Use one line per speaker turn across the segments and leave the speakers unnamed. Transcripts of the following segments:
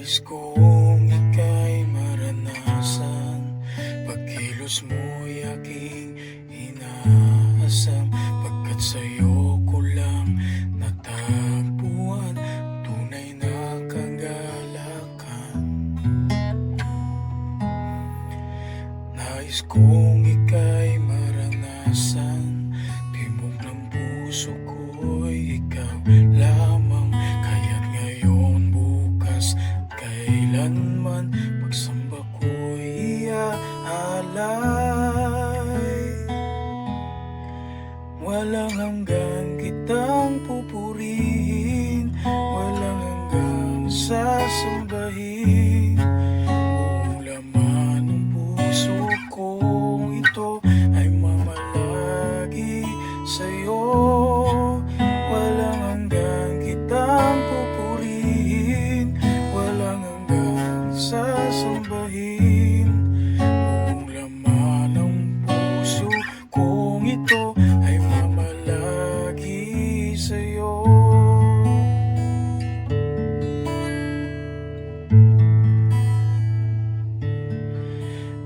Nais kong ika'y maranasan, pagkilos mo'y aking inaasam, pagkat sa'yo ko lang natagpuan tunay na kagalakan. Nais kong ika'y maranasan, tibok ng puso ko'y ikaw lamang, kaya't ngayon, bukas, kailanman, pagsamba ko'y iaalay. Walang hanggan kitang pupurihin, walang hanggang sasambahin. Buong laman ng puso kong ito ay mamalagi sa'yo. Walang hanggang kitang pupurihin, walang hanggang sasambahin. Buong laman ng puso kong ito ay mamalagi sa'yo.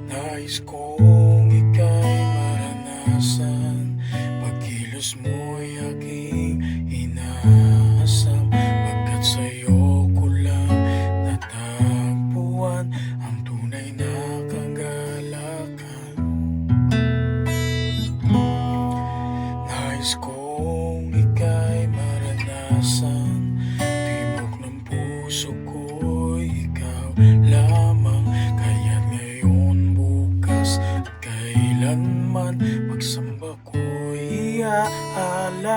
Nais kong ika'y maranasan, pagkilos mo'y aking inaasam, pagkat sa'yo ko lang natagpuan ang tunay na kagalakan. Nais kong ika'y maranasan, tibok ng puso ko'y ikaw lamang, kaya't ngayon, bukas, at kailanman, pagsamba ko'y iaalay.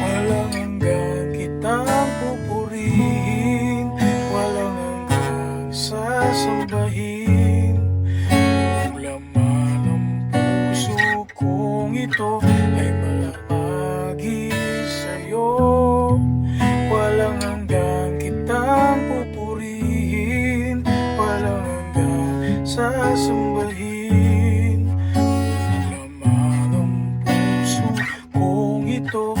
Walang hanggang kitang pupurihin, walang hanggang sasambahin. Buong laman ng puso kong ito ay malalagi sa'yo. Walang hanggang kitang pupurihin, walang hanggang sasambahin. Buong laman ng puso kong ito